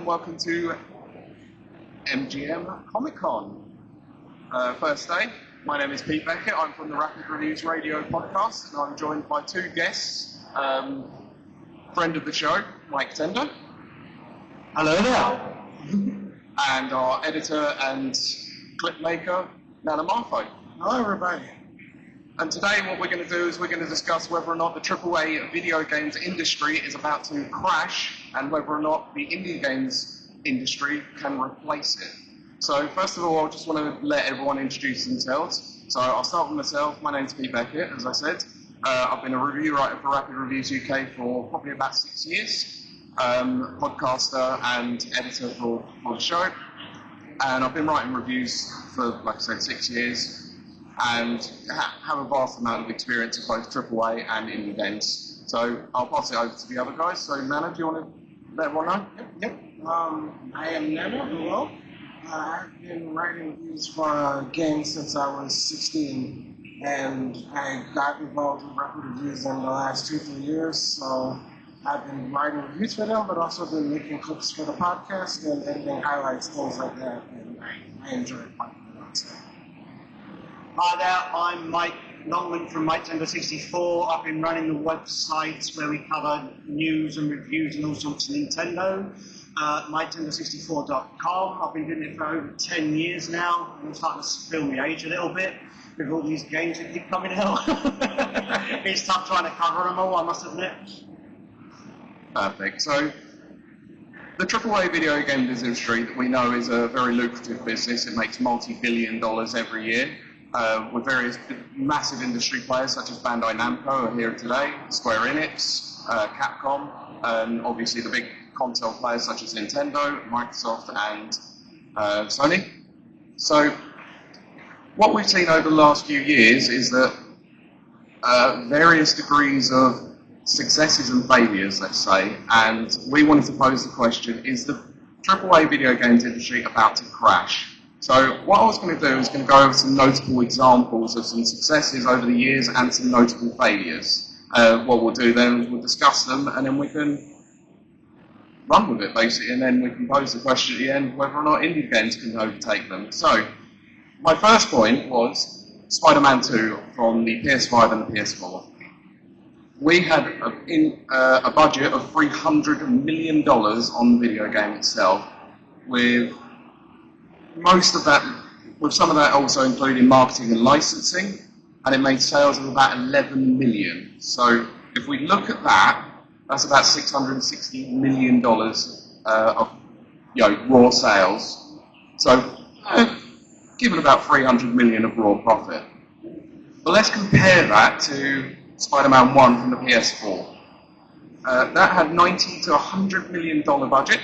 welcome to MCM Comic Con. First day, my name is Pete Beckett, I'm from the Rapid Reviews Radio podcast, and I'm joined by two guests, friend of the show, Miketendo. Hello there. And our editor and clip maker, Nana Marfo. Hello everybody. And today what we're going to do is we're going to discuss whether or not the AAA video games industry is about to crash and whether or not the indie games industry can replace it. So first of all, I just want to let everyone introduce themselves. So I'll start with myself. My name's Pete Beckett, as I said. I've been a review writer for Rapid Reviews UK for probably about 6 years. Podcaster and editor for the show. And I've been writing reviews for, like I said, 6 years. And have a vast amount of experience of both AAA and indie games. So I'll pass it over to the other guys. So Nana, do you want to let everyone know? Yep. I am Nana. Hello. I've been writing reviews for games since I was 16, and I got involved in Rapid Reviews in the last 2-3 years. So I've been writing reviews for them, but also been making clips for the podcast and editing highlights, things like that. And I enjoy it quite a lot. So. Hi there, I'm Mike Nolan from Miketendo64. I've been running the websites where we cover news and reviews and all sorts of Nintendo. Miketendo64.com. I've been doing it for over 10 years now. I'm starting to feel my age a little bit with all these games that keep coming out. It's tough trying to cover them all, I must admit. Perfect. So the AAA video game industry that we know is a very lucrative business. It makes multi-billion dollars every year. With various massive industry players such as Bandai Namco are here today, Square Enix, Capcom, and obviously the big console players such as Nintendo, Microsoft, and Sony. So what we've seen over the last few years is that various degrees of successes and failures, let's say, and we wanted to pose the question, is the AAA video games industry about to crash? So what I was going to do is going to go over some notable examples of some successes over the years and some notable failures. What we'll do then is we'll discuss them and then we can run with it basically, and then we can pose the question at the end whether or not indie games can overtake them. So my first point was Spider-Man 2 from the PS5 and the PS4. We had a budget of $300 million on the video game itself, with most of that, with some of that also including marketing and licensing, and it made sales of about 11 million. So if we look at that, that's about $660 million of raw sales. So given about 300 million of raw profit. But let's compare that to Spider-Man 1 from the PS4. That had $90 to $100 million budget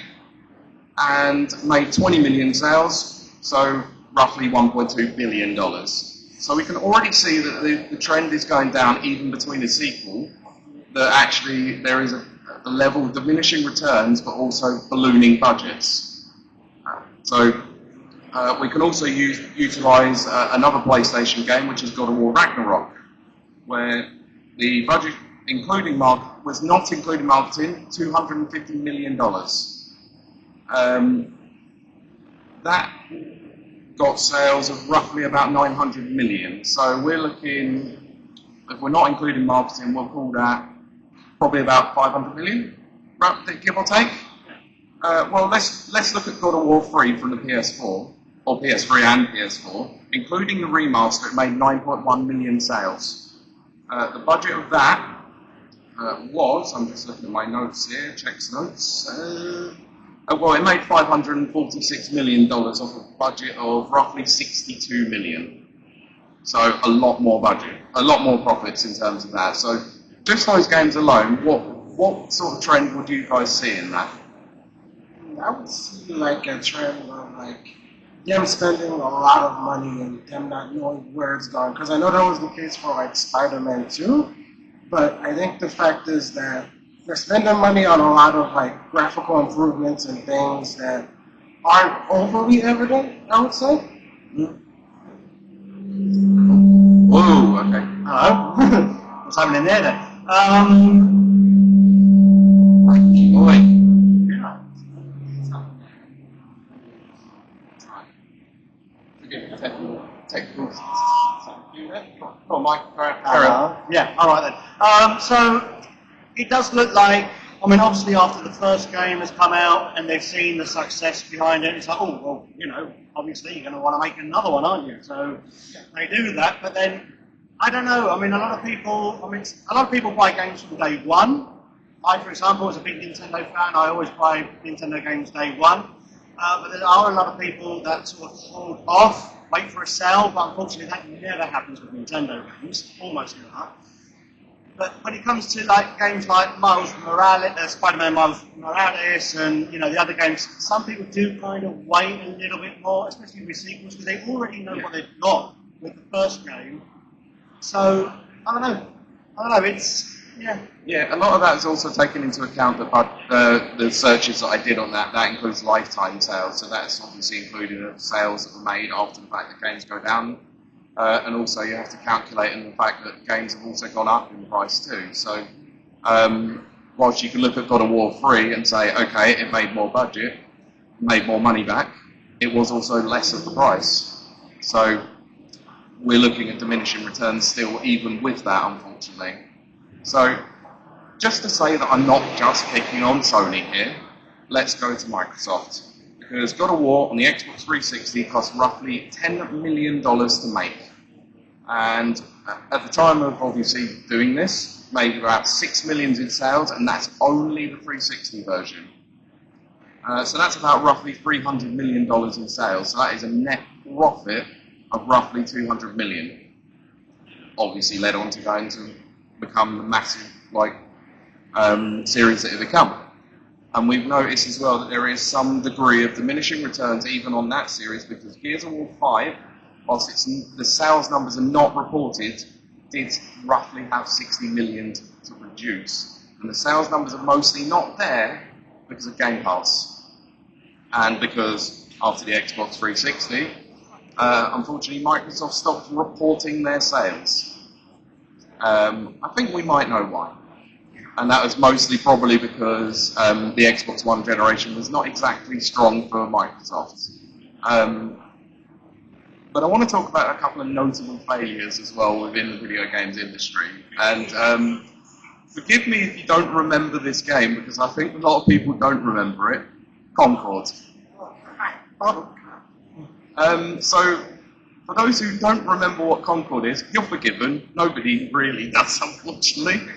and made 20 million sales. So roughly $1.2 billion. So we can already see that the trend is going down even between the sequel, that actually there is a level of diminishing returns but also ballooning budgets. So we can also utilize another PlayStation game, which is God of War Ragnarok, where the budget was not including marketing, $250 million. That got sales of roughly about 900 million. So we're looking, if we're not including marketing, we'll call that probably about 500 million, give or take. Well, let's look at God of War 3 from the PS4, or PS3 and PS4, including the remaster. It made 9.1 million sales. The budget of that was, I'm just looking at my notes here, checks notes. Well, it made $546 million off a budget of roughly 62 million. So a lot more budget, a lot more profits in terms of that. So just those games alone, what sort of trend would you guys see in that? I would see like a trend of like them spending a lot of money and them not knowing where it's going. Because I know that was the case for like Spider-Man 2, but I think the fact is that they're spending money on a lot of like graphical improvements and things that aren't overly evident, I would say. Whoa, okay. Hello? What's happening there then? Boy. technical. Come on, Mike. Carry on. Yeah, all right then. So it does look like, I mean, obviously after the first game has come out and they've seen the success behind it, it's like, oh, well, you know, obviously you're going to want to make another one, aren't you? So they do that, but then, I don't know, I mean, a lot of people buy games from day one. I, for example, as a big Nintendo fan, I always buy Nintendo games day one. But there are a lot of people that sort of hold off, wait for a sale, but unfortunately that never happens with Nintendo games, almost never. But when it comes to like games like Miles Morales, Spider-Man Miles Morales, and you know the other games, some people do kind of wait a little bit more, especially with sequels, because they already know what they've got with the first game. So I don't know. It's yeah. Yeah, a lot of that is also taken into account the searches that I did on that. That includes lifetime sales, so that's obviously included sales that were made after the fact that games go down. And also you have to calculate in the fact that games have also gone up in price too. So whilst you can look at God of War 3 and say, okay, it made more budget, made more money back, it was also less of the price. So we're looking at diminishing returns still even with that, unfortunately. So just to say that I'm not just picking on Sony here, let's go to Microsoft. Because God of War on the Xbox 360 cost roughly $10 million to make. And at the time of obviously doing this, made about 6 million in sales, and that's only the 360 version. So that's about roughly $300 million in sales. So that is a net profit of roughly 200 million. Obviously led on to going to become the massive series that it become. And we've noticed as well that there is some degree of diminishing returns even on that series, because Gears of War 5, whilst the sales numbers are not reported, did roughly have 60 million to produce. And the sales numbers are mostly not there because of Game Pass. And because after the Xbox 360, unfortunately Microsoft stopped reporting their sales. I think we might know why. And that was mostly probably because the Xbox One generation was not exactly strong for Microsoft. But I want to talk about a couple of notable failures as well within the video games industry. And forgive me if you don't remember this game, because I think a lot of people don't remember it. Concord. So, for those who don't remember what Concord is, you're forgiven. Nobody really does, unfortunately.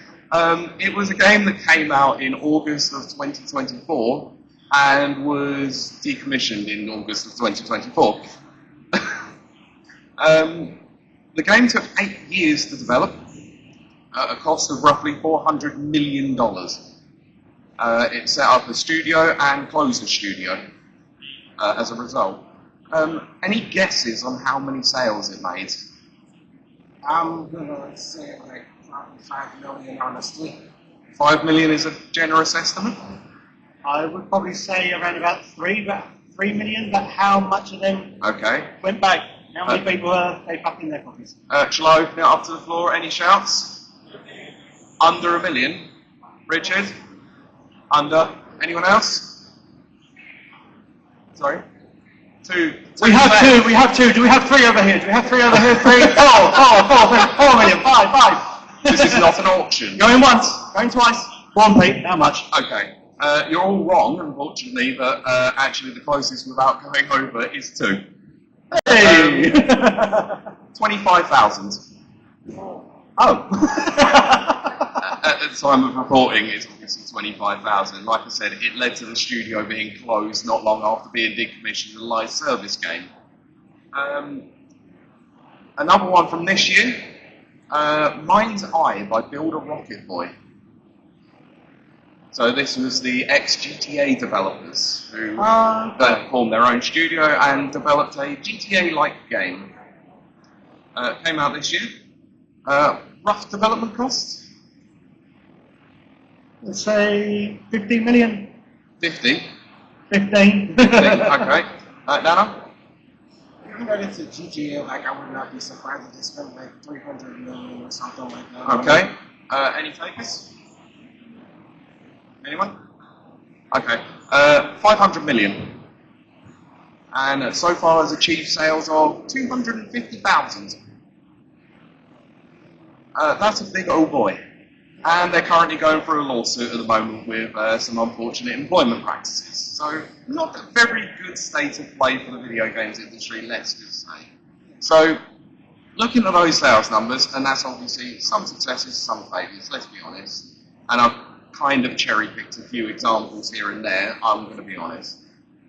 It was a game that came out in August of 2024 and was decommissioned in August of 2024. The game took 8 years to develop at a cost of roughly $400 million. It set up a studio and closed the studio as a result. Any guesses on how many sales it made? I'm gonna say like probably 5 million, honestly. 5 million is a generous estimate? I would probably say around about 3 million, but how much of them went back? How many people they back in their copies? Shall I open it up to the floor? Any shouts? Under 1 million? Richard? Under? Anyone else? Sorry? Two. We have two. Do we have 3 over here? Do we have 3 over here? 3, 4 million, 5. This is not an auction. Going once, going twice. 1 Pete, how much? Okay. You're all wrong, unfortunately, but actually the closest without going over is 2. Hey! 25,000. Oh. At the time of reporting, it's obviously 25,000. Like I said, it led to the studio being closed not long after being decommissioned as a live service game. Another one from this year, Mind's Eye by Build a Rocket Boy. So this was the ex-GTA developers who formed their own studio and developed a GTA-like game. Came out this year. Rough development costs? Let's say 15 million. 50? 15. 15, okay. Nana? Even though it's a GTA, like I would not be surprised if they spent like 300 million or something like that. Okay. Any takers? Anyone? Okay. 500 million. and so far has achieved sales of 250,000. That's a big old boy. And they're currently going through a lawsuit at the moment with some unfortunate employment practices. So not a very good state of play for the video games industry, let's just say. So looking at those sales numbers, and that's obviously some successes, some failures, let's be honest. And I've kind of cherry-picked a few examples here and there, I'm going to be honest.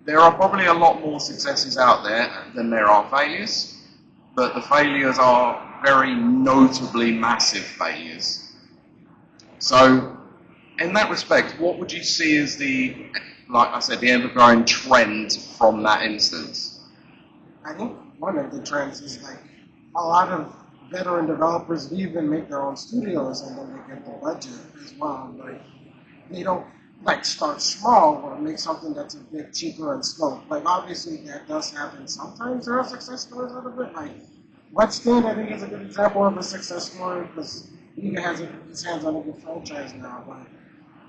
There are probably a lot more successes out there than there are failures, but the failures are very notably massive failures. So, in that respect, what would you see as the, like I said, the ever-growing trend from that instance? I think one of the trends is like a lot of veteran developers even make their own studios and then they get the budget as well. Like they don't like start small or make something that's a bit cheaper in scope. Like obviously that does happen sometimes. There are success stories a little bit. Like Whetstone, I think, is a good example of a success story because he has his hands on a good franchise now. But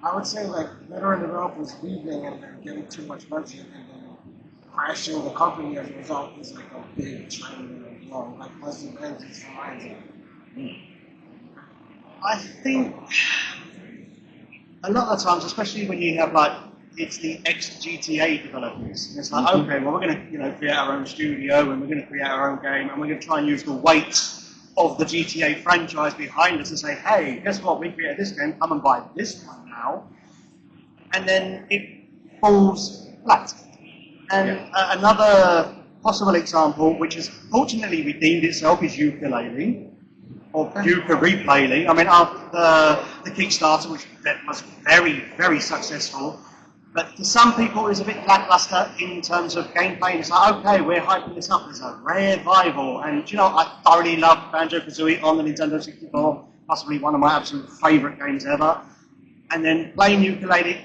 I would say like veteran developers leaving and then getting too much budget and then crashing the company as a result is like a big trend. Like Leslie Benzies reminds me. I think a lot of the times, especially when you have like it's the ex-GTA developers, and it's like okay, well we're going to create our own studio and we're going to create our own game and we're going to try and use the weight of the GTA franchise behind us and say, hey, guess what? We created this game. Come and buy this one now, and then it falls flat. And another possible example, which has fortunately redeemed itself, is ukulele, or ukulele. I mean, after the Kickstarter, which was very, very successful, but for some people it's a bit lackluster in terms of gameplay. It's like, okay, we're hyping this up as a rare rival, and I thoroughly love Banjo-Kazooie on the Nintendo 64, possibly one of my absolute favourite games ever. And then playing ukulele,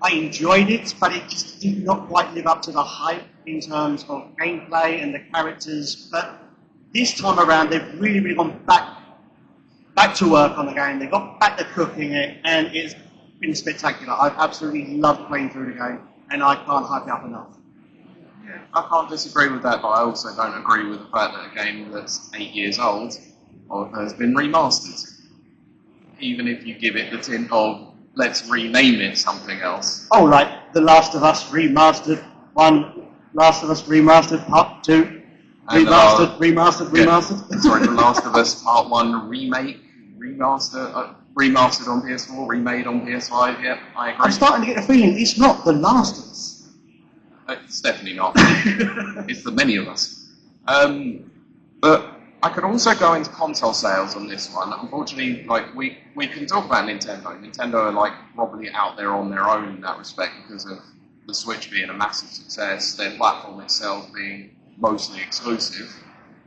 I enjoyed it, but it just did not quite live up to the hype in terms of gameplay and the characters. But this time around, they've really, really gone back to work on the game. They got back to cooking it, and it's been spectacular. I've absolutely loved playing through the game, and I can't hype it up enough. Yeah, I can't disagree with that, but I also don't agree with the fact that a game that's 8 years old has been remastered. Even if you give it the tint of, let's rename it something else. Oh, like The Last of Us Remastered 1, Last of Us Remastered Part 2, remastered. Yeah. Sorry, The Last of Us Part 1 remake, remastered on PS4, remade on PS5, yeah, I agree. I'm starting to get the feeling it's not The Last of Us. It's definitely not. It's the many of us. But I could also go into console sales on this one. Unfortunately, we can talk about Nintendo. Nintendo are probably out there on their own in that respect because of the Switch being a massive success, their platform itself being mostly exclusive.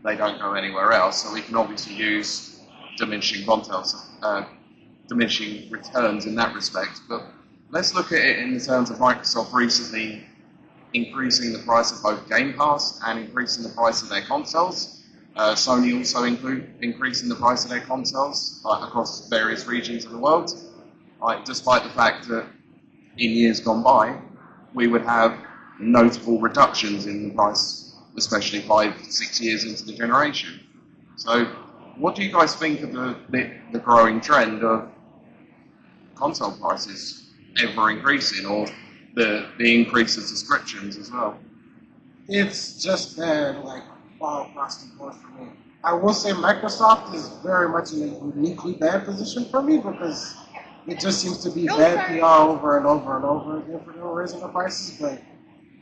They don't go anywhere else, so we can obviously use diminishing returns in that respect. But let's look at it in the terms of Microsoft recently increasing the price of both Game Pass and increasing the price of their consoles. Sony also increasing the price of their consoles across various regions of the world, despite the fact that in years gone by, we would have notable reductions in the price, especially 5-6 years into the generation. So what do you guys think of the growing trend of console prices ever increasing, or the increase of subscriptions as well? It's just been all across the board for me. I will say Microsoft is very much in a uniquely bad position for me because it just seems to be bad PR over and over and over again for them raising the prices, but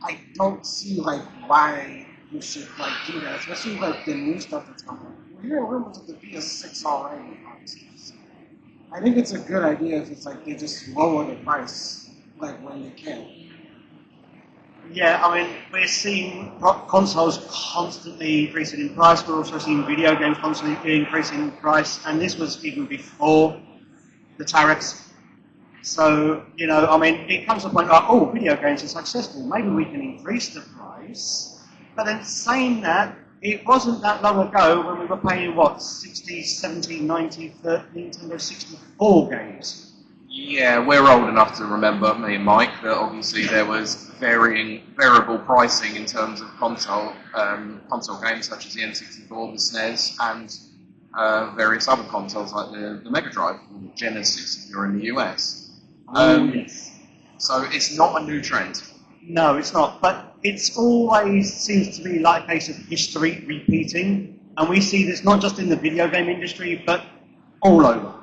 I don't see why you should do that, especially the new stuff that's coming. We're hearing rumors of the PS6 already, honestly. So I think it's a good idea if it's they just lower the price when they can. Yeah, I mean, we're seeing consoles constantly increasing in price. We're also seeing video games constantly increasing in price, and this was even before the tariffs. So, I mean, it comes to the point video games are successful. Maybe we can increase the price. But then saying that, it wasn't that long ago when we were paying, 60, 70, 90 for Nintendo 64 games. Yeah, we're old enough to remember, me and Mike, that obviously there was variable pricing in terms of console games such as the N64, the SNES, and various other consoles like the Mega Drive, or Genesis if you're in the US. Yes. So it's not a new trend. No, it's not. But it's always seems to be like a case of history repeating. And we see this not just in the video game industry, but all over.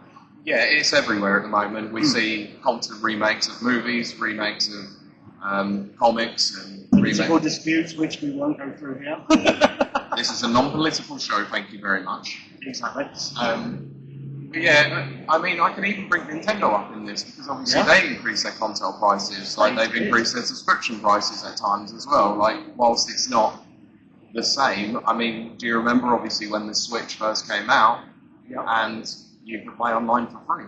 Yeah, it's everywhere at the moment. We see constant remakes of movies, remakes of comics, and Political disputes, which we won't go through here. This is a non-political show, thank you very much. Exactly. But yeah, I mean, I can even bring Nintendo up in this, because obviously they increase their console prices, like they've increased their subscription prices at times as well. Like, whilst it's not the same, I mean, do you remember obviously when the Switch first came out, and you could play online for free?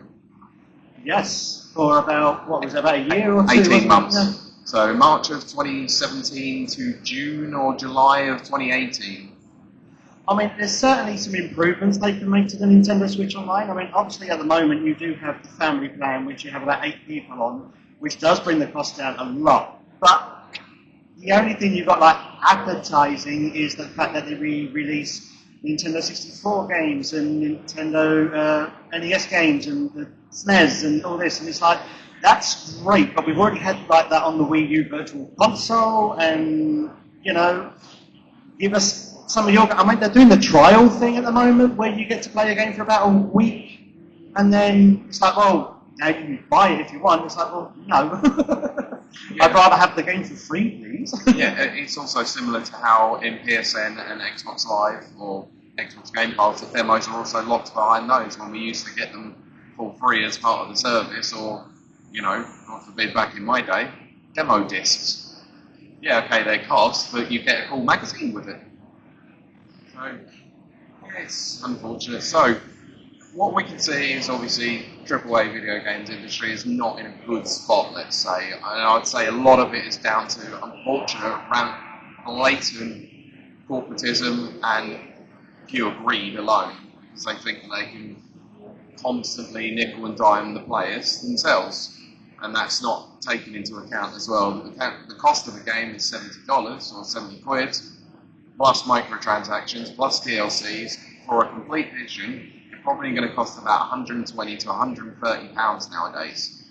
Yes, for about, what was it, about a year or two? 18 months. Yeah. So March of 2017 to June or July of 2018. I mean, there's certainly some improvements they can make to the Nintendo Switch Online. I mean, obviously at the moment you do have the family plan, which you have about 8 people on, which does bring the cost down a lot. But the only thing you've got like advertising is the fact that they release Nintendo 64 games and Nintendo NES games and the SNES and all this, and it's like, that's great, but we've already had like that on the Wii U Virtual Console, and, you know, give us some of your... I mean, they're doing the trial thing at the moment, where you get to play a game for about a week, and then it's like, well, now you can buy it if you want. It's like, well, no. Yeah. I'd rather have the game for free, please. Yeah, it's also similar to how in PSN and Xbox Live or Xbox Game Pass, the demos are also locked behind those, when we used to get them for free as part of the service, or, you know, God forbid, back in my day, demo discs. Yeah, okay, they cost, but you get a cool magazine with it. So, it's unfortunate. So, what we can see is obviously AAA video games industry is not in a good spot, let's say. And I would say a lot of it is down to unfortunate, blatant corporatism and pure greed alone, because they think that they can constantly nickel and dime the players themselves. And that's not taken into account as well. The cost of a game is $70 or 70 quid, plus microtransactions, plus DLCs. For a complete edition, you're probably going to cost about 120 to 130 pounds nowadays.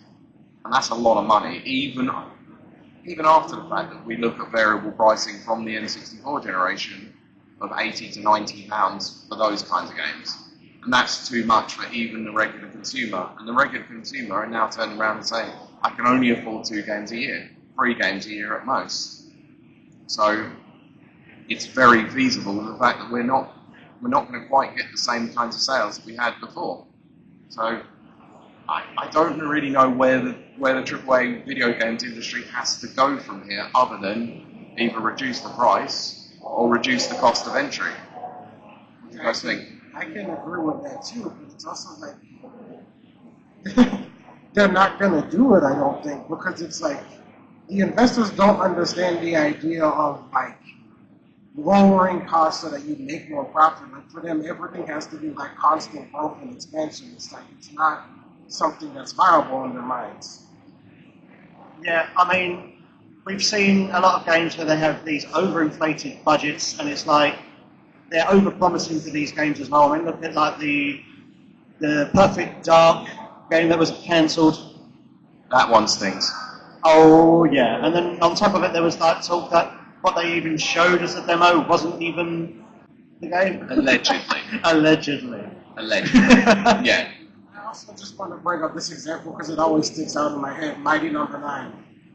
And that's a lot of money, even after the fact that we look at variable pricing from the N64 generation of 80 to 90 pounds for those kinds of games. And that's too much for even the regular consumer. And the regular consumer are now turning around and saying, I can only afford 2 games a year, 3 games a year at most. So it's very feasible with the fact that we're not going to quite get the same kinds of sales that we had before. So I don't really know where the AAA video games industry has to go from here, other than either reduce the price or reduce the cost of entry. What do you guys think? I can agree with that too, but it's also like they're not going to do it, I don't think, because it's like the investors don't understand the idea of like lowering costs so that you make more profit. Like for them, everything has to be like constant growth and expansion. It's like it's not something that's viable in their minds. Yeah, I mean, we've seen a lot of games where they have these overinflated budgets, and it's like they're over-promising for these games as well. I mean, look at like the Perfect Dark game that was cancelled. That one stings. Oh yeah, and then on top of it, there was like talk that what they even showed as a demo wasn't even the game. Allegedly. Allegedly. Yeah. I also just want to bring up this example because it always sticks out in my head. Mighty Number 9.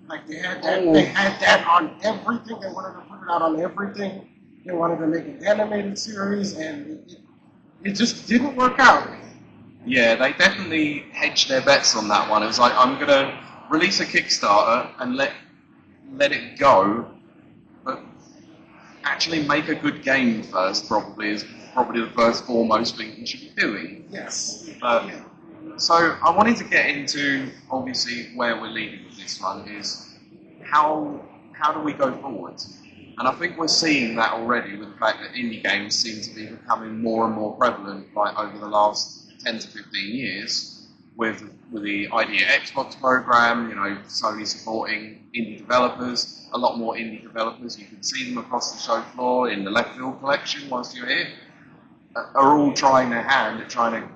Like they had that. They had that on everything. They wanted to put it out on everything. They wanted to make an animated series, and it just didn't work out. Yeah, they definitely hedged their bets on that one. It was like, I'm going to release a Kickstarter and let it go, but actually make a good game first, is probably the first foremost thing you should be doing. Yes. So I wanted to get into, obviously, where we're leading with this one is how do we go forward? And I think we're seeing that already with the fact that indie games seem to be becoming more and more prevalent over the last 10 to 15 years. with the Idea Xbox program, you know, Sony supporting indie developers, a lot more indie developers. You can see them across the show floor in the left field collection whilst you're here, are all trying their hand at trying to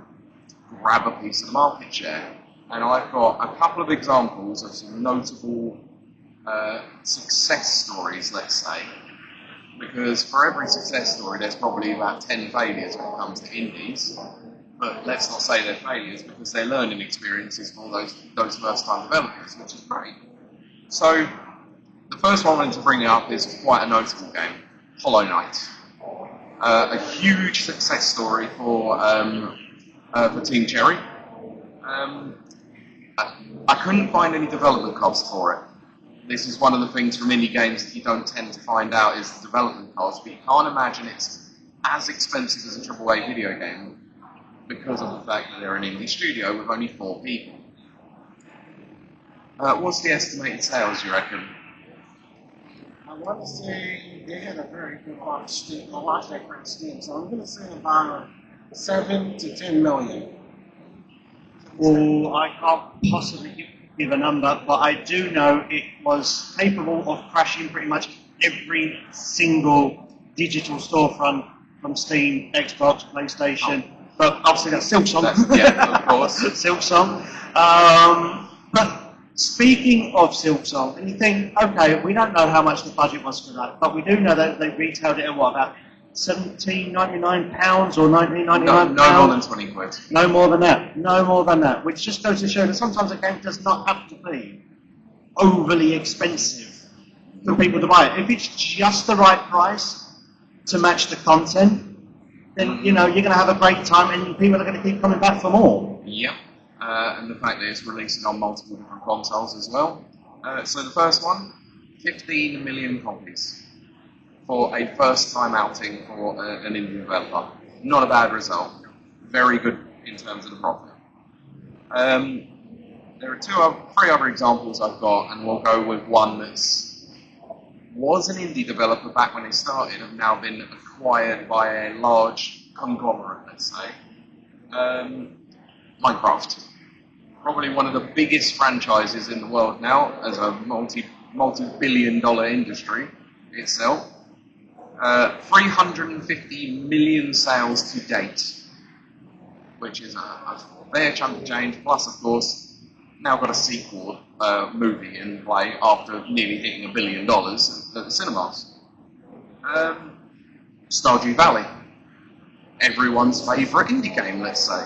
grab a piece of the market share. And I've got a couple of examples of some notable success stories, let's say, because for every success story there's probably about 10 failures when it comes to indies, but let's not say they're failures because they're learning experiences for those first-time developers, which is great. So the first one I wanted to bring up is quite a notable game, Hollow Knight. A huge success story for Team Cherry. I couldn't find any development costs for it. This is one of the things from indie games that you don't tend to find out is the development cost, but you can't imagine it's as expensive as a AAA video game because of the fact that they're an indie studio with only 4 people. What's the estimated sales, you reckon? I want to say they had a very good launch date for Steam, so I'm going to say about 7 to 10 million. Well, I can't possibly give a number, but I do know it was capable of crashing pretty much every single digital storefront from Steam, Xbox, PlayStation, but obviously that's Silksong. Yeah, of course. Silksong. But speaking of Silksong, and you think, okay, we don't know how much the budget was for that, but we do know that they retailed it at what, about £17.99 or £19.99? No more than 20 quid. No more than that. No more than that. Which just goes to show that sometimes a game does not have to be overly expensive for people to buy it. If it's just the right price to match the content, then you know you're going to have a great time and people are going to keep coming back for more. Yep. And the fact that it's releasing on multiple different consoles as well. So the first one, 15 million copies for a first-time outing for an indie developer. Not a bad result. Very good in terms of the profit. There are 3 other examples I've got, and we'll go with one that's was an indie developer back when they started, have now been acquired by a large conglomerate, let's say. Minecraft. Probably one of the biggest franchises in the world now, as a multi-billion-dollar industry itself. 350 million sales to date, which is a fair chunk of change. Plus, of course, now got a sequel movie in play after nearly hitting $1 billion at the cinemas. Stardew Valley, everyone's favourite indie game, let's say.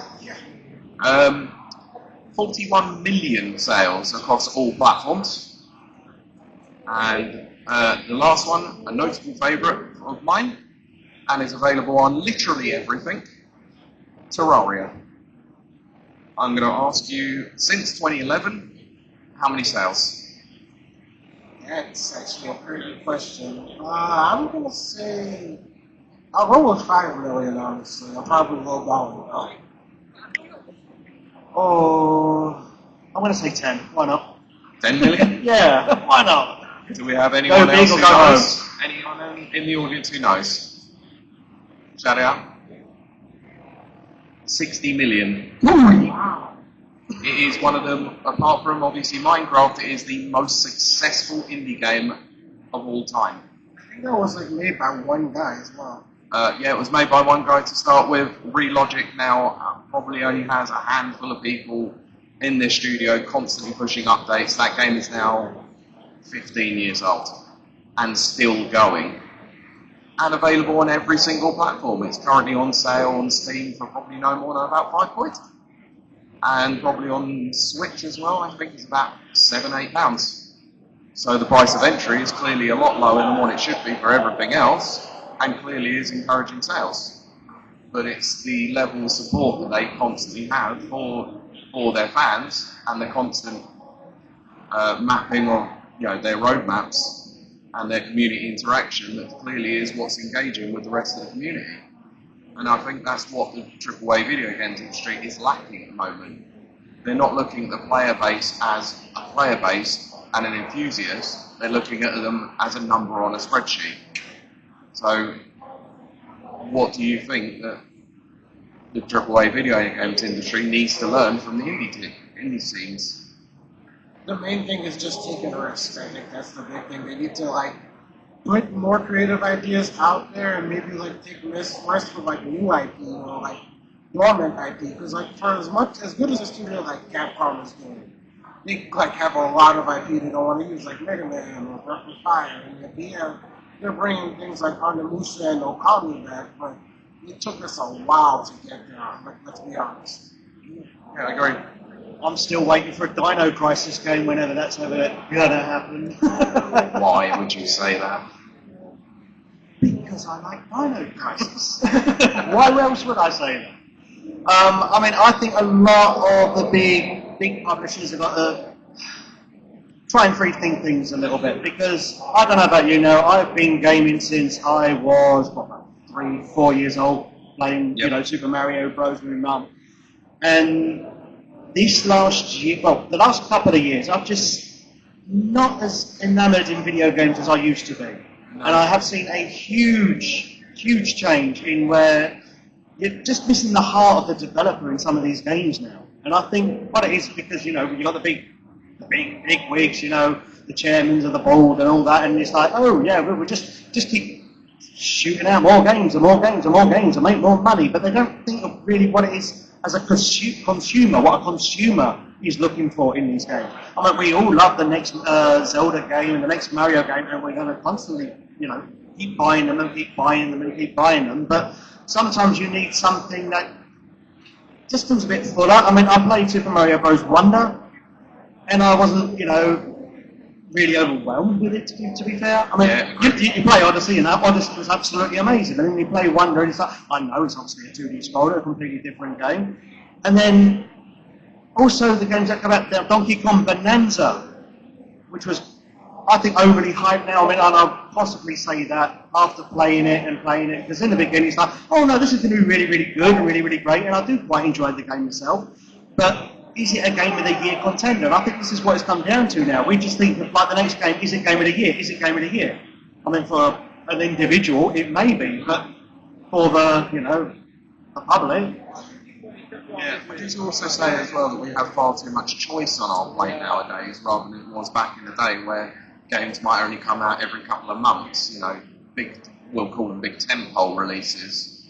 41 million sales across all platforms. And the last one, a notable favourite of mine, and is available on literally everything, Terraria. I'm going to ask you, since 2011, how many sales? That's actually a pretty good question. I'm going to say, I'll go with 5 million, honestly. I'll probably go down. Oh, I'm going to say 10. Why not? 10 million? Yeah, why not? Do we have anyone else who knows? Anyone in the audience who knows? Shout out. 60 million. Wow. It is one of them, apart from obviously Minecraft, it is the most successful indie game of all time. I think that was like made by one guy as well. Yeah, it was made by one guy to start with. Relogic now probably only has a handful of people in their studio constantly pushing updates. That game is now 15 years old and still going. And available on every single platform. It's currently on sale on Steam for probably no more than about £5. And probably on Switch as well, I think it's about £7-8. So the price of entry is clearly a lot lower than what it should be for everything else, and clearly is encouraging sales. But it's the level of support that they constantly have for their fans, and the constant mapping of their roadmaps and their community interaction that clearly is what's engaging with the rest of the community. And I think that's what the AAA video games industry is lacking at the moment. They're not looking at the player base as a player base and an enthusiast, they're looking at them as a number on a spreadsheet. So what do you think that the AAA video games industry needs to learn from the indie scenes. The main thing is just taking risks. I think that's the big thing. They need to like put more creative ideas out there and maybe like take risks with like new IP or like dormant IP. Because like for as good as a studio like Capcom is doing, they like have a lot of IP they don't want to use, like Mega Man or Breath of Fire, and they're bringing things like Onimusha and Okami back, but it took us a while to get there. Like, let's be honest. Yeah, I agree. I'm still waiting for a Dino Crisis game whenever that's ever gonna happen. Why would you say that? Because I like Dino Crisis. Why else would I say that? I mean, I think a lot of the big publishers have got to try and rethink things a little bit, because I don't know about you now, I've been gaming since I was, about 3-4 years old, playing, Super Mario Bros. With my mum. And this last year, well, the last couple of years, I've just not as enamored in video games as I used to be. No. And I have seen a huge change in where you're just missing the heart of the developer in some of these games now. And I think what it is, because, you've got the big wigs, the chairmen of the board and all that, and it's like, oh yeah, we'll just keep shooting out more games and more games and more games and make more money, but they don't think of really what it is as a consumer, what a consumer is looking for in these games. I mean, we all love the next Zelda game and the next Mario game, and we're going to constantly, keep buying them and keep buying them and keep buying them, but sometimes you need something that just feels a bit fuller. I mean, I played Super Mario Bros. Wonder, and I wasn't, really overwhelmed with it, to be fair. I mean, you play Odyssey, and Odyssey was absolutely amazing. And then you play Wonder, and it's like, I know it's obviously a 2D scroller, a completely different game. And then also the games that come out, Donkey Kong Bonanza, which was, I think, overly hyped now. I mean, and I'll possibly say that after playing it, because in the beginning it's like, oh no, this is going to be really, really good and really, really great, and I do quite enjoy the game myself. But is it a Game of the Year contender? And I think this is what it's come down to now. We just think that, like, the next game, is it Game of the Year? Is it Game of the Year? I mean, for an individual, it may be, but for the, the public. Yeah, would you also say as well that we have far too much choice on our plate nowadays, rather than it was back in the day where games might only come out every couple of months, we'll call them big tentpole releases,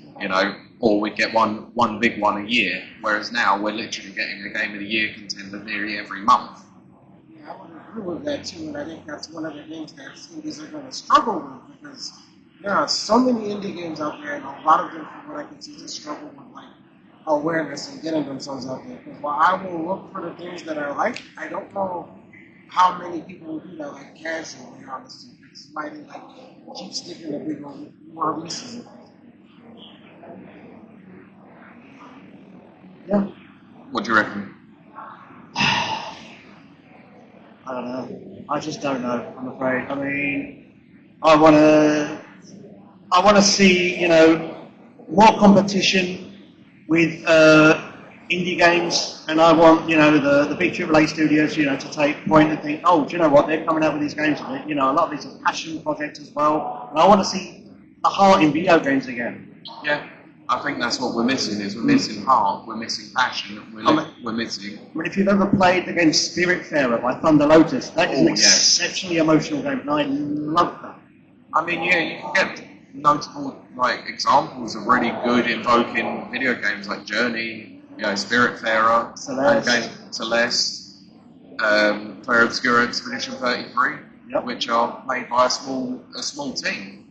or we'd get one big one a year, whereas now we're literally getting a Game of the Year contender nearly every month. Yeah, I would agree with that too, and I think that's one of the things that indies are going to struggle with, because there are so many indie games out there, and a lot of them, from what I can see, just struggle with like awareness and getting themselves out there. Because while I will look for the things that I like, I don't know how many people will do that like casually, honestly. It's mighty like keep sticking to big releases. Yeah. What do you reckon? I don't know. I just don't know, I'm afraid. I mean, I want to see, more competition with indie games, and I want, the big AAA studios, to take point and think, oh, do you know what, they're coming out with these games, a lot of these are passion projects as well, and I want to see the heart in video games again. Yeah. I think that's what we're missing, we're missing heart, we're missing passion, we're missing... I mean, if you've ever played the game Spiritfarer by Thunder Lotus, that is an exceptionally emotional game, and I love that. I mean, yeah, you can get notable, examples of really good invoking video games like Journey, Spiritfarer, Celeste, Player Obscura Expedition 33, which are made by a small team,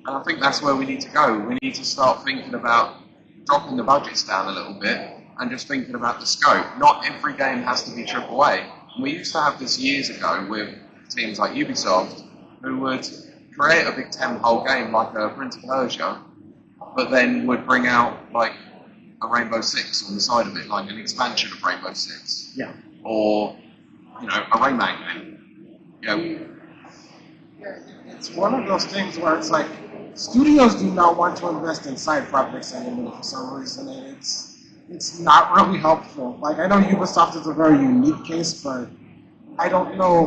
And I think that's where we need to go. We need to start thinking about dropping the budgets down a little bit and just thinking about the scope. Not every game has to be AAA. We used to have this years ago with teams like Ubisoft, who would create a big tentpole game like a Prince of Persia, but then would bring out a Rainbow Six on the side of it, like an expansion of Rainbow Six. Yeah. Or, a Rayman game. It's one of those things where it's like, studios do not want to invest in side projects anymore for some reason, and it's not really helpful. I know Ubisoft is a very unique case, but I don't know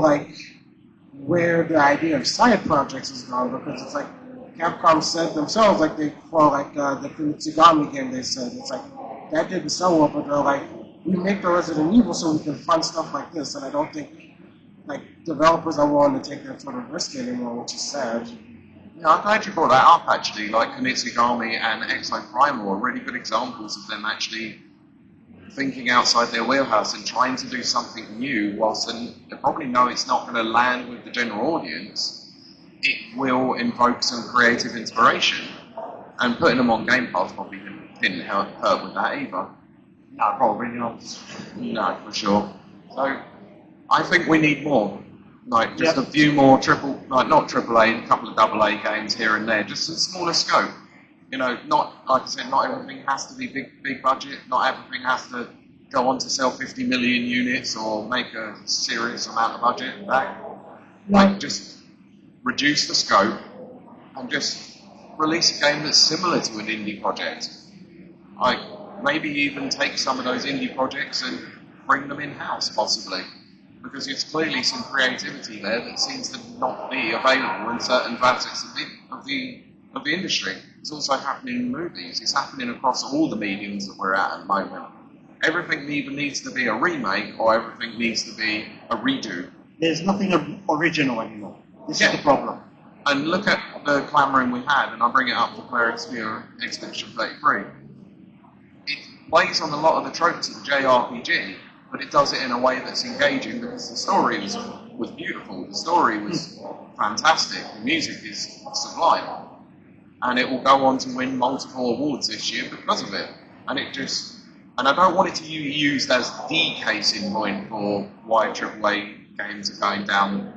where the idea of side projects is gone, because it's like Capcom said themselves, like for the Kunitsigami game, they said it's like that didn't sell well, but they're like, we make the Resident Evil so we can fund stuff like this, and I don't think like developers are willing to take that sort of risk anymore, which is sad. Yeah, I'm glad you brought that up actually. Like Kunitsigami and Exo Primal are really good examples of them actually thinking outside their wheelhouse and trying to do something new, whilst they probably know it's not going to land with the general audience. It will invoke some creative inspiration, and putting them on Game Pass probably didn't hurt with that either. No, probably not. No, for sure. So I think we need more. Like just a few more not AAA, a couple of AA games here and there, just a smaller scope. You know, not like I said, not everything has to be big budget. Not everything has to go on to sell 50 million units or make a serious amount of budget. Like just reduce the scope and just release a game that's similar to an indie project. Like maybe even take some of those indie projects and bring them in-house, possibly, because there's clearly some creativity there that seems to not be available in certain facets of the industry. It's also happening in movies. It's happening across all the mediums that we're at the moment. Everything either needs to be a remake or everything needs to be a redo. There's nothing original anymore. This is the problem. And look at the clamouring we had, and I bring it up for Player Expedition 33. It plays on a lot of the tropes of the JRPG, but it does it in a way that's engaging because the story was beautiful, the story was fantastic, the music is sublime. And it will go on to win multiple awards this year because of it. And I don't want it to be used as the case in point for why AAA games are going down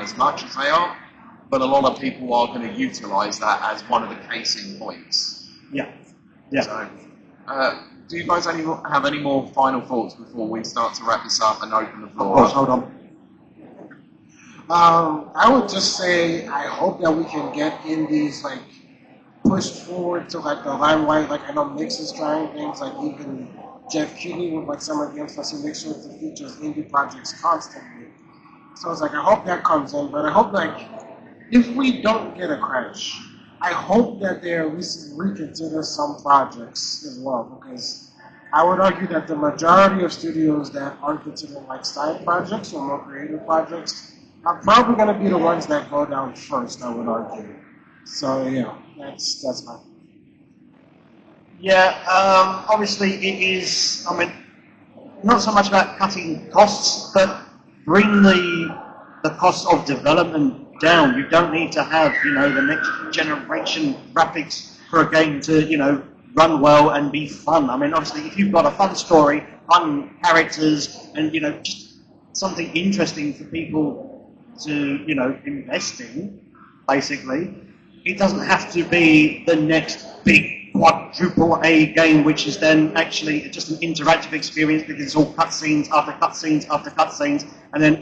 as much as they are, but a lot of people are going to utilise that as one of the case in points. Yeah. So, do you guys have any more final thoughts before we start to wrap this up and open the floor? Of course, hold on. I would just say I hope that we can get indies like pushed forward to like the limelight. Like I know Mix is trying things, like even Jeff Keighley with like some of the games, he makes sure to feature indie projects constantly. So it's like I hope that comes in, but I hope like if we don't get a crash, I hope that they at least reconsider some projects as well, because I would argue that the majority of studios that aren't considered like side projects or more creative projects are probably going to be the ones that go down first, I would argue. So yeah, that's my. Yeah, obviously it is, I mean, not so much about cutting costs, but bring the cost of development down. You don't need to have, the next generation graphics for a game to, run well and be fun. I mean, obviously, if you've got a fun story, fun characters, and, just something interesting for people to, invest in, basically, it doesn't have to be the next big quadruple A game, which is then actually just an interactive experience because it's all cutscenes after cutscenes after cutscenes, and then,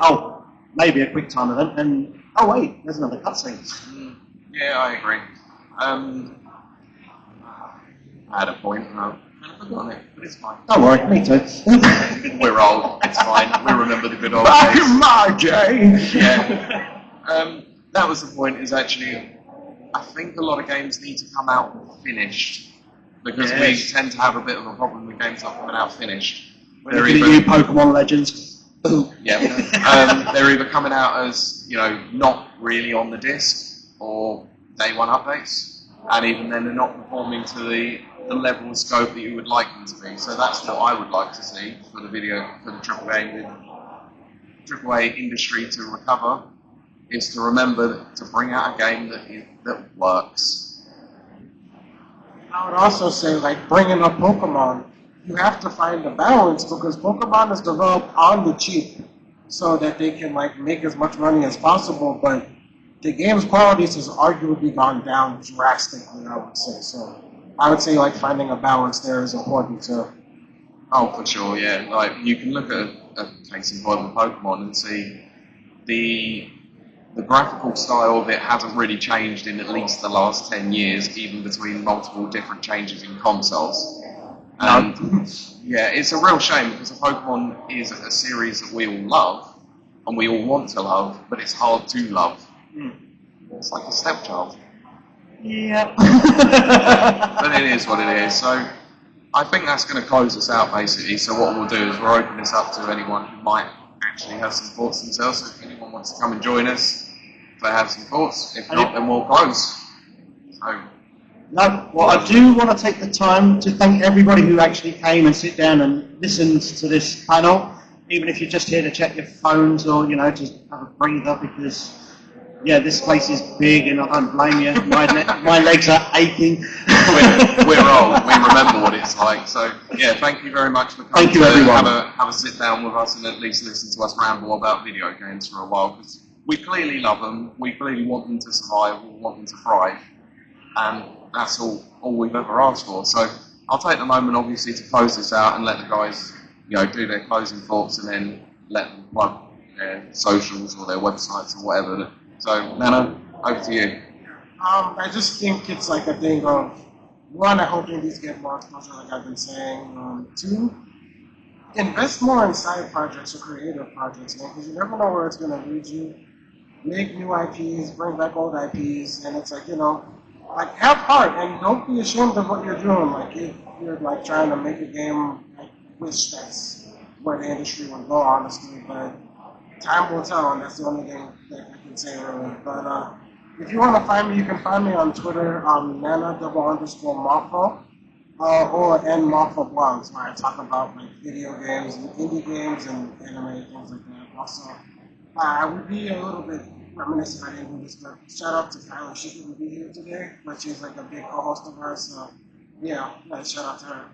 maybe a quick time event, and, wait, there's another cutscene. Yeah, I agree. I had a point, and I've kind of forgotten it, but it's fine. Don't worry, me too. We're old, it's fine. We remember the good old Back days. in my day! Yeah. That was the point, is actually, I think a lot of games need to come out finished, because we tend to have a bit of a problem with games not coming out finished. They're either Pokemon Legends. Yeah. They're either coming out as, not really on the disc, or day one updates, and even then they're not performing to the level and scope that you would like them to be. So that's what I would like to see for the AAA industry to recover, is to remember to bring out a game that works. I would also say, like, bringing up Pokemon, you have to find a balance, because Pokemon is developed on the cheap so that they can, like, make as much money as possible, but the game's quality has arguably gone down drastically, I would say. So I would say, like, finding a balance there is important too. Oh, for sure, yeah. Like, you can look at a case in point with Pokemon and see the graphical style of it hasn't really changed in at least the last 10 years, even between multiple different changes in consoles. And yeah, it's a real shame, because Pokemon is a series that we all love, and we all want to love, but it's hard to love. It's like a stepchild. Yeah. But it is what it is. So I think that's going to close us out, basically. So what we'll do is we'll open this up to anyone who might actually have some thoughts themselves. So if anyone wants to come and join us, if they have some thoughts. If not, then we'll close. So. No, well, I do want to take the time to thank everybody who actually came and sit down and listened to this panel, even if you're just here to check your phones or, you know, just have a breather, because, yeah, this place is big and I don't blame you. My legs are aching. We're old. We remember what it's like. So, yeah, thank you very much for coming to everyone. have a sit down with us and at least listen to us ramble about video games for a while, because we clearly love them. We clearly want them to survive. We want them to thrive. And that's all we've ever asked for. So I'll take the moment, obviously, to close this out and let the guys, you know, do their closing thoughts and then let them plug their socials or their websites or whatever. So, Nana, over to you. I just think it's like a thing of, one, I hope indies get more exposure, like I've been saying. Two, invest more in side projects or creative projects, because you never know where it's going to lead you. Make new IPs, bring back old IPs, and it's like, you know, like, have heart and don't be ashamed of what you're doing. Like, if you're like trying to make a game, I wish that's where the industry would go, honestly. But time will tell, and that's the only thing that I can say really. But if you want to find me, you can find me on Twitter, Nana_Marfo, or Marfo blogs, where I talk about like video games and indie games and anime and things like that. Also, I would be a little bit reminisce if I didn't do this, but shout out to Kyla. She couldn't be here today, but she's like a big co-host of ours, so yeah, shout out to her.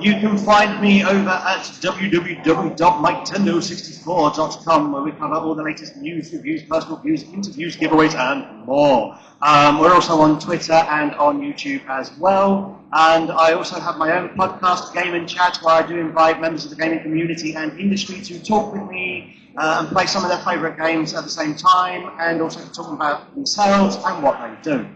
You can find me over at www.miketendo64.com, where we cover all the latest news, reviews, personal views, interviews, giveaways, and more. We're also on Twitter and on YouTube as well. And I also have my own podcast, Game and Chat, where I do invite members of the gaming community and industry to talk with me and play some of their favourite games at the same time, and also talk about themselves and what they do.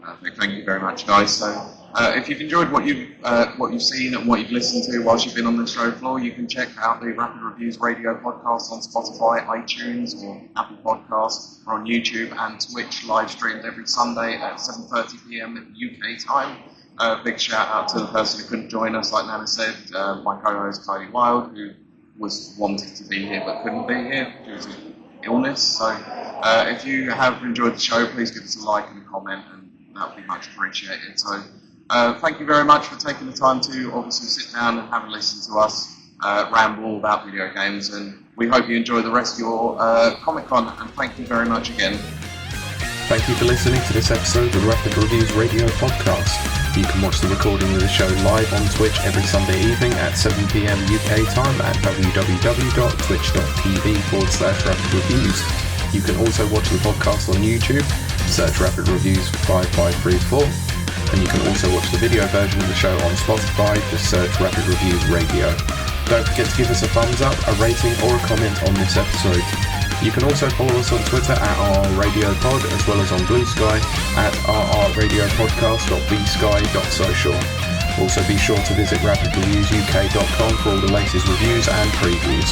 Perfect. Thank you very much, guys. So, if you've enjoyed what you've seen and what you've listened to whilst you've been on the show floor, you can check out the Rapid Reviews Radio podcast on Spotify, iTunes, or Apple Podcasts, or on YouTube and Twitch, live streamed every Sunday at 7:30 p.m. UK time. Big shout out to the person who couldn't join us, like Nana said, my co-host Cody Wild, who was wanting to be here but couldn't be here due to illness. So if you have enjoyed the show, please give us a like and a comment, and that would be much appreciated. So thank you very much for taking the time to obviously sit down and have a listen to us ramble about video games, and we hope you enjoy the rest of your Comic-Con, and thank you very much again. Thank you for listening to this episode of the Rapid Reviews Radio Podcast. You can watch the recording of the show live on Twitch every Sunday evening at 7 p.m. UK time at www.twitch.tv/rapidreviews. You can also watch the podcast on YouTube, search Rapid Reviews 5534, and you can also watch the video version of the show on Spotify, just search Rapid Reviews Radio. Don't forget to give us a thumbs up, a rating, or a comment on this episode. You can also follow us on Twitter at RRRadioPod, as well as on Blue Sky at rrradiopodcast.bsky.social. Also be sure to visit rapidreviewsuk.com for all the latest reviews and previews.